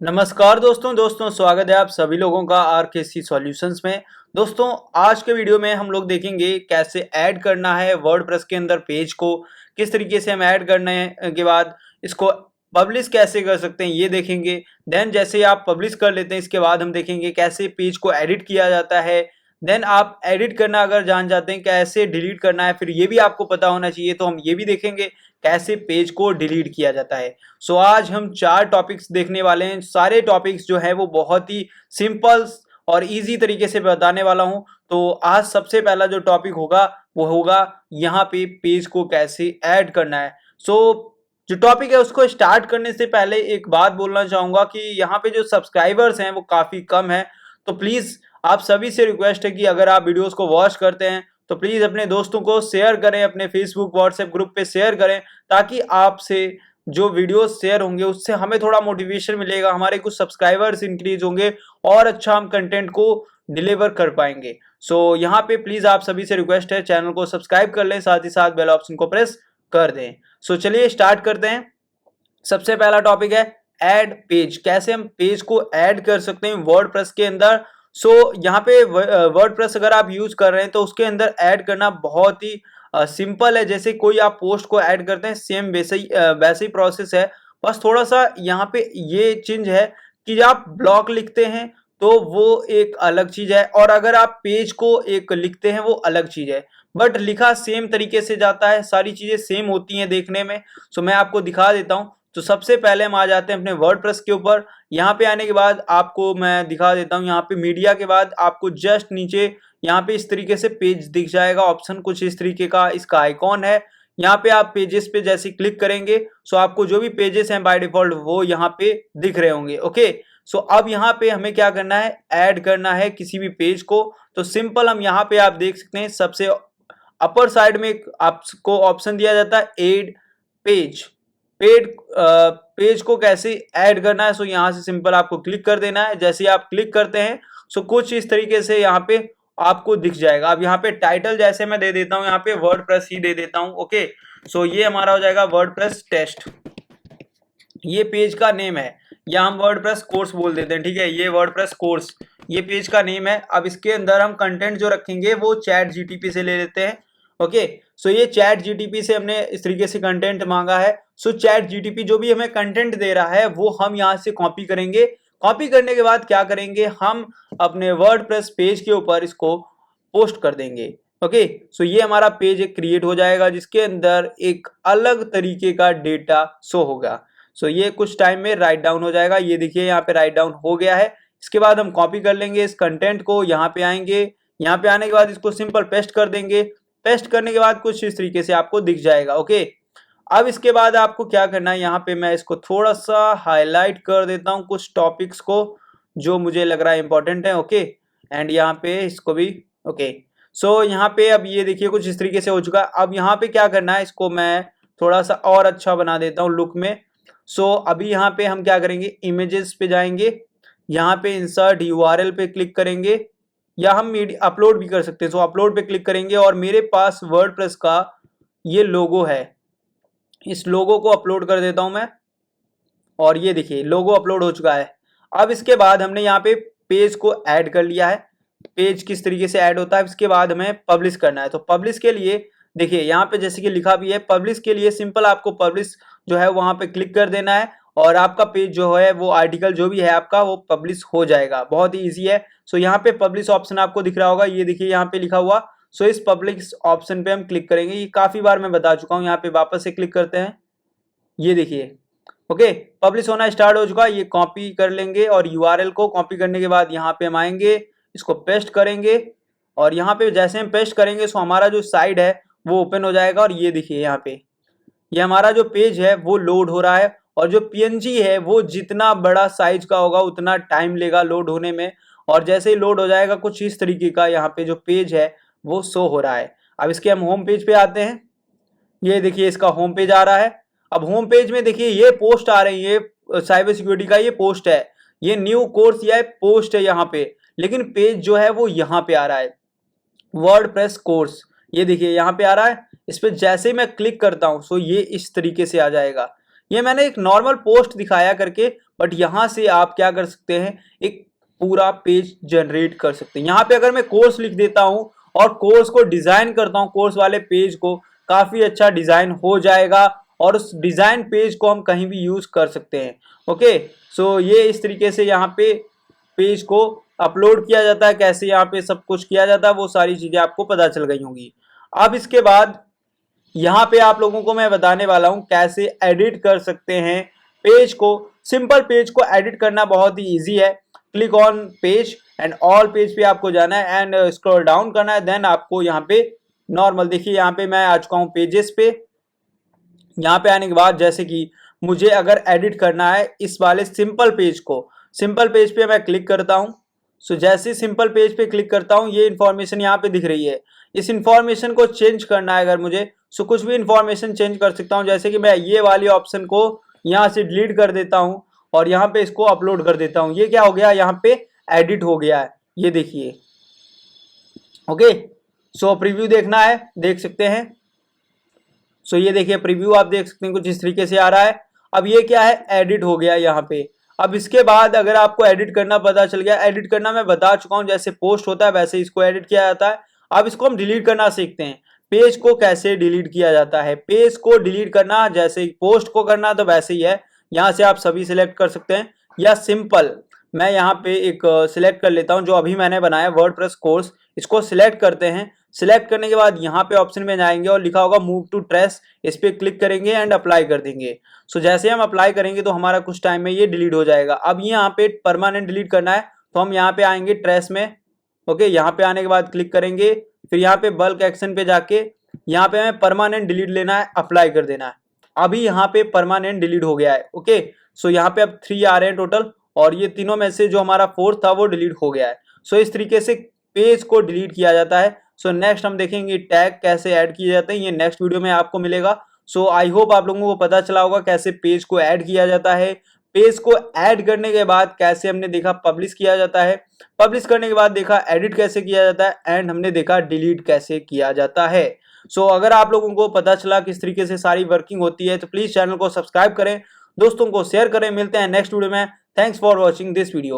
नमस्कार दोस्तों स्वागत है आप सभी लोगों का आरकेसी सॉल्यूशंस में। दोस्तों आज के वीडियो में हम लोग देखेंगे कैसे ऐड करना है वर्डप्रेस के अंदर पेज को, किस तरीके से हम ऐड करने के बाद इसको पब्लिश कैसे कर सकते हैं ये देखेंगे। देन जैसे आप पब्लिश कर लेते हैं इसके बाद हम देखेंगे कैसे पेज को एडिट किया जाता है। देन आप एडिट करना अगर जान जाते हैं कैसे डिलीट करना है फिर ये भी आपको पता होना चाहिए, तो हम ये भी देखेंगे कैसे पेज को डिलीट किया जाता है। सो आज हम 4 टॉपिक्स देखने वाले हैं। सारे टॉपिक्स जो है वो बहुत ही सिंपल और इजी तरीके से बताने वाला हूं। तो आज सबसे पहला जो टॉपिक होगा वो होगा यहाँ पे पेज को कैसे ऐड करना है। सो जो टॉपिक है उसको स्टार्ट करने से पहले एक बात बोलना चाहूंगा कि यहाँ पे जो सब्सक्राइबर्स हैं वो काफी कम है। तो प्लीज आप सभी से रिक्वेस्ट है कि अगर आप वीडियोस को वॉच करते हैं तो प्लीज अपने दोस्तों को शेयर करें, अपने फेसबुक व्हाट्सएप ग्रुप पे शेयर करें, ताकि आपसे जो वीडियोस शेयर होंगे उससे हमें थोड़ा मोटिवेशन मिलेगा, हमारे कुछ सब्सक्राइबर्स इंक्रीज होंगे और अच्छा हम कंटेंट को डिलीवर कर पाएंगे। सो यहाँ पे प्लीज आप सभी से रिक्वेस्ट है चैनल को सब्सक्राइब कर लें, साथ ही साथ बेल ऑप्शन को प्रेस कर दें। सो चलिए स्टार्ट करते हैं। सबसे पहला टॉपिक है ऐड पेज। कैसे हम पेज को ऐड कर सकते हैं वर्डप्रेस के अंदर। सो यहाँ पे वर्डप्रेस अगर आप यूज कर रहे हैं तो उसके अंदर ऐड करना बहुत ही सिंपल है। जैसे कोई आप पोस्ट को ऐड करते हैं सेम वैसे ही प्रोसेस है। बस थोड़ा सा यहाँ पे ये चेंज है कि आप ब्लॉक लिखते हैं तो वो एक अलग चीज है, और अगर आप पेज को एक लिखते हैं वो अलग चीज है। बट लिखा सेम तरीके से जाता है, सारी चीजें सेम होती हैं देखने में। सो मैं आपको दिखा देता हूँ। तो सबसे पहले हम आ जाते हैं अपने वर्डप्रेस के ऊपर। यहाँ पे आने के बाद आपको मैं दिखा देता हूँ, यहाँ पे मीडिया के बाद आपको जस्ट नीचे यहाँ पे इस तरीके से पेज दिख जाएगा, ऑप्शन कुछ इस तरीके का इसका आइकॉन है। यहाँ पे आप पेजेस पे जैसे क्लिक करेंगे सो आपको जो भी पेजेस हैं बाय डिफॉल्ट वो यहाँ पे दिख रहे होंगे। ओके, सो अब यहाँ पे हमें क्या करना है, ऐड करना है किसी भी पेज को। तो सिंपल हम यहाँ पे आप देख सकते हैं सबसे अपर साइड में आपको ऑप्शन दिया जाता है एड पेज। पेज को कैसे ऐड करना है, सो यहाँ से सिंपल आपको क्लिक कर देना है। जैसे ही आप क्लिक करते हैं सो कुछ इस तरीके से यहाँ पे आपको दिख जाएगा। अब यहाँ पे टाइटल जैसे मैं दे देता हूँ, यहाँ पे वर्डप्रेस ही दे देता हूँ। ओके, सो ये हमारा हो जाएगा वर्डप्रेस टेस्ट, ये पेज का नेम है, या हम वर्डप्रेस कोर्स बोल देते हैं। ठीक है, ये वर्डप्रेस कोर्स ये पेज का नेम है। अब इसके अंदर हम कंटेंट जो रखेंगे वो चैट जीटीपी से ले लेते हैं। ओके, सो ये चैट जीटीपी से हमने इस तरीके से कंटेंट मांगा है। सो चैट जीटीपी जो भी हमें कंटेंट दे रहा है वो हम यहाँ से कॉपी करेंगे। कॉपी करने के बाद क्या करेंगे, हम अपने वर्डप्रेस पेज के ऊपर इसको पोस्ट कर देंगे। ओके, सो ये हमारा पेज एक क्रिएट हो जाएगा जिसके अंदर एक अलग तरीके का डेटा शो होगा। सो ये कुछ टाइम में राइट डाउन हो जाएगा। ये देखिए यहाँ पे राइट डाउन हो गया है। इसके बाद हम कॉपी कर लेंगे इस कंटेंट को, यहाँ पे आएंगे, यहाँ पे आने के बाद इसको सिंपल पेस्ट कर देंगे। पेस्ट करने के बाद कुछ इस तरीके से आपको दिख जाएगा। ओके, अब इसके बाद आपको क्या करना है, यहाँ पे मैं इसको थोड़ा सा हाईलाइट कर देता हूँ कुछ टॉपिक्स को जो मुझे लग रहा है इंपॉर्टेंट है। ओके, एंड यहाँ पे इसको भी। ओके, सो यहाँ पे अब ये देखिए कुछ इस तरीके से हो चुका है। अब यहाँ पे क्या करना है, इसको मैं थोड़ा सा और अच्छा बना देता हूँ लुक में। सो अभी यहाँ पे हम क्या करेंगे, इमेजेस पे जाएंगे, यहाँ पे इंसर्ट यूआरएल पे क्लिक करेंगे, या हम मीडिया अपलोड भी कर सकते हैं। सो अपलोड पे क्लिक करेंगे और मेरे पास वर्डप्रेस का ये लोगो है, इस लोगो को अपलोड कर देता हूं मैं, और ये देखिए लोगो अपलोड हो चुका है। अब इसके बाद हमने यहाँ पे पेज को ऐड कर लिया है। पेज किस तरीके से ऐड होता है, इसके बाद हमें पब्लिश करना है। तो पब्लिश के लिए देखिए यहाँ पे जैसे कि लिखा भी है, पब्लिश के लिए सिंपल आपको पब्लिश जो है वहां पे क्लिक कर देना है और आपका पेज जो है वो आर्टिकल जो भी है आपका वो पब्लिश हो जाएगा। बहुत ही ईजी है। सो यहाँ पे पब्लिश ऑप्शन आपको दिख रहा होगा, ये देखिए यहाँ पे लिखा हुआ। सो इस पब्लिश ऑप्शन पे हम क्लिक करेंगे। ये काफी बार मैं बता चुका हूँ, यहाँ पे वापस से क्लिक करते हैं, ये देखिए। ओके, पब्लिश होना स्टार्ट हो चुका है। ये कॉपी कर लेंगे और यूआरएल को कॉपी करने के बाद यहाँ पे हम आएंगे, इसको पेस्ट करेंगे, और यहाँ पे जैसे हम पेस्ट करेंगे सो हमारा जो साइड है वो ओपन हो जाएगा। और ये देखिए यहाँ पे ये हमारा जो पेज है वो लोड हो रहा है, और जो पीएनजी है वो जितना बड़ा साइज का होगा उतना टाइम लेगा लोड होने में। और जैसे ही लोड हो जाएगा कुछ इस तरीके का यहाँ पे जो पेज है वो शो हो रहा है। अब इसके हम होम पेज पे आते हैं, ये देखिए इसका होम पेज आ रहा है। अब होम पेज में देखिए ये पोस्ट आ रही है, साइबर सिक्योरिटी का ये पोस्ट है, ये न्यू कोर्स या पोस्ट है यहाँ पे, लेकिन पेज जो है वो यहाँ पे आ रहा है वर्डप्रेस कोर्स। ये देखिए यहाँ पे आ रहा है। इस पे जैसे ही मैं क्लिक करता हूँ सो ये इस तरीके से आ जाएगा। ये मैंने एक नॉर्मल पोस्ट दिखाया करके, बट यहाँ से आप क्या कर सकते हैं, एक पूरा पेज जनरेट कर सकते हैं। यहाँ पे अगर मैं कोर्स लिख देता हूँ और कोर्स को डिजाइन करता हूँ, कोर्स वाले पेज को काफी अच्छा डिजाइन हो जाएगा और उस डिजाइन पेज को हम कहीं भी यूज कर सकते हैं। ओके, सो ये इस तरीके से यहाँ पे पेज को अपलोड किया जाता है, कैसे यहाँ पे सब कुछ किया जाता है वो सारी चीजें आपको पता चल गई होंगी। अब इसके बाद यहाँ पे आप लोगों को मैं बताने वाला हूँ कैसे एडिट कर सकते हैं पेज को। सिंपल पेज को एडिट करना बहुत ही इजी है। Click on page and all page पे आपको जाना है एंड स्क्रॉल डाउन करना है। देन आपको यहाँ पे नॉर्मल, देखिए यहाँ पे मैं आ चुका हूँ पेजेस पे। यहाँ पे आने के बाद जैसे कि मुझे अगर एडिट करना है इस वाले सिंपल पेज को, सिंपल पेज पे मैं क्लिक करता हूँ। सो जैसे सिंपल पेज पे क्लिक करता हूँ ये इन्फॉर्मेशन यहाँ पे दिख रही है। इस इन्फॉर्मेशन को चेंज करना है अगर मुझे, सो कुछ भी इन्फॉर्मेशन चेंज कर सकता हूँ। जैसे कि मैं ये वाली ऑप्शन को यहाँ से डिलीट कर देता हूँ और यहाँ पे इसको अपलोड कर देता हूँ। ये क्या हो गया, यहाँ पे एडिट हो गया है, ये देखिए। ओके, सो प्रीव्यू देखना है, देख सकते हैं। सो ये देखिए प्रीव्यू आप देख सकते हैं कुछ इस तरीके से आ रहा है। अब ये क्या है, एडिट हो गया यहाँ पे। अब इसके बाद अगर आपको एडिट करना पता चल गया, एडिट करना मैं बता चुका हूँ, जैसे पोस्ट होता है वैसे इसको एडिट किया जाता है। अब इसको हम डिलीट करना सीखते हैं। पेज को कैसे डिलीट किया जाता है, पेज को डिलीट करना जैसे पोस्ट को करना तो वैसे ही है। यहाँ से आप सभी सिलेक्ट कर सकते हैं या सिंपल मैं यहाँ पे एक सिलेक्ट कर लेता हूँ जो अभी मैंने बनाया वर्डप्रेस कोर्स, इसको सिलेक्ट करते हैं। सिलेक्ट करने के बाद यहाँ पे ऑप्शन में जाएंगे और लिखा होगा मूव टू ट्रेस, इस पे क्लिक करेंगे एंड अप्लाई कर देंगे। सो जैसे हम अप्लाई करेंगे तो हमारा कुछ टाइम में ये डिलीट हो जाएगा। अब यहाँ पे परमानेंट डिलीट करना है तो हम यहाँ पे आएंगे ट्रेस में। ओके, यहाँ पे आने के बाद क्लिक करेंगे, फिर यहाँ पे बल्क एक्शन पे जाके यहाँ पे हमें परमानेंट डिलीट लेना है, अप्लाई कर देना है। अभी यहाँ पे परमानेंट डिलीट हो गया है। ओके, सो यहाँ पे अब 3 आ रहे हैं टोटल और ये तीनों में से जो हमारा 4th था वो डिलीट हो गया है। सो इस तरीके से पेज को डिलीट किया जाता है। सो नेक्स्ट हम देखेंगे टैग कैसे ऐड किए जाते हैं, ये नेक्स्ट वीडियो में आपको मिलेगा। सो आई होप आप लोगों को पता चला होगा कैसे पेज को ऐड किया जाता है। पेज को ऐड करने के बाद कैसे हमने देखा पब्लिश किया जाता है, पब्लिश करने के बाद देखा एडिट कैसे किया जाता है एंड हमने देखा डिलीट कैसे किया जाता है। सो अगर आप लोगों को पता चला किस तरीके से सारी वर्किंग होती है तो प्लीज चैनल को सब्सक्राइब करें, दोस्तों को शेयर करें। मिलते हैं नेक्स्ट वीडियो में। Thanks for watching this video.